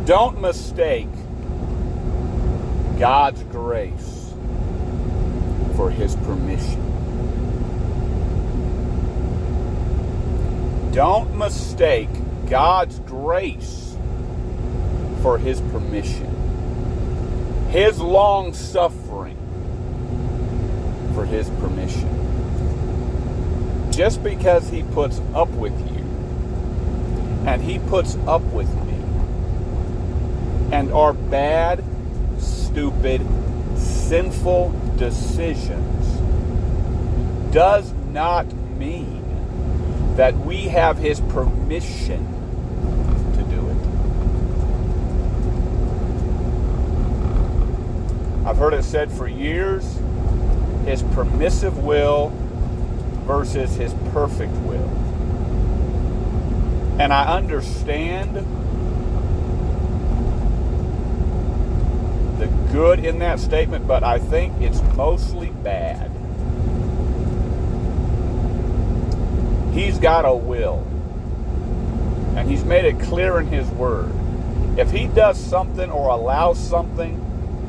Don't mistake God's grace for His permission. Don't mistake God's grace for His permission. His long suffering for His permission. Just because He puts up with you, and He puts up with me, and our bad, stupid, sinful decisions does not mean that we have His permission to do it. I've heard it said for years, His permissive will versus His perfect will. And I understand the good in that statement, but I think it's mostly bad. He's got a will, and He's made it clear in His Word. If He does something or allows something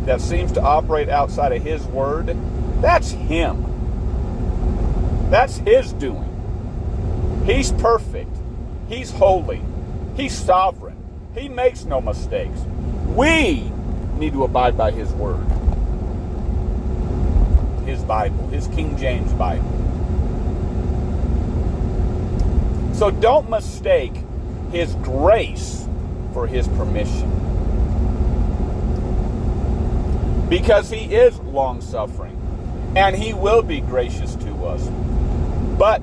that seems to operate outside of His Word, that's Him. That's His doing. He's perfect. He's holy. He's sovereign. He makes no mistakes. We need to abide by His Word. His Bible. His King James Bible. So don't mistake His grace for His permission. Because He is long-suffering. And He will be gracious to us. But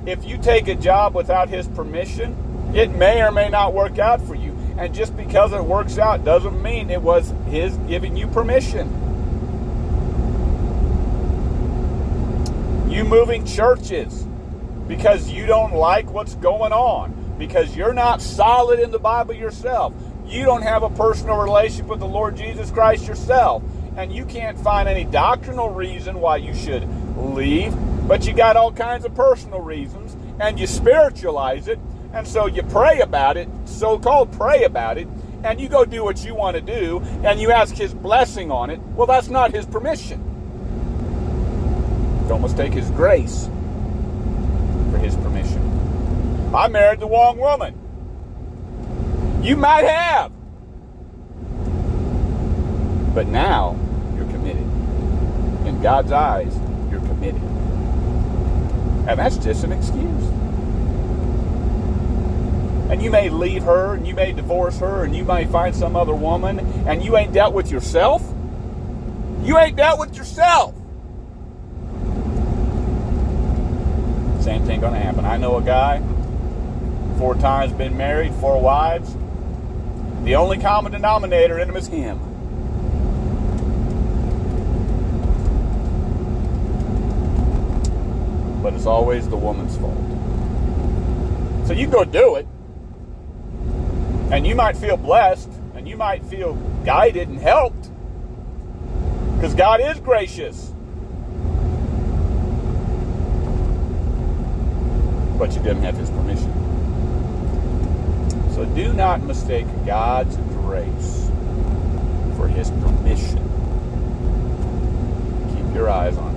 if you take a job without His permission, it may or may not work out for you. And just because it works out doesn't mean it was His giving you permission. You moving churches because you don't like what's going on, because you're not solid in the Bible yourself. You don't have a personal relationship with the Lord Jesus Christ yourself, and you can't find any doctrinal reason why you should leave, but you got all kinds of personal reasons, and you spiritualize it, and so you pray about it, so-called pray about it, and you go do what you want to do, and you ask His blessing on it. Well, that's not His permission. Don't mistake His grace for His permission. I married the wrong woman. You might have. But now, you're committed. In God's eyes, you're committed. And that's just an excuse. And you may leave her, and you may divorce her, and you may find some other woman, and you ain't dealt with yourself. You ain't dealt with yourself. Same thing gonna happen. I know a guy, 4 times been married, 4 wives. The only common denominator in them is him. But it's always the woman's fault. So you go do it, and you might feel blessed, and you might feel guided and helped, because God is gracious. But you didn't have His permission. So do not mistake God's grace for His permission. Keep your eyes on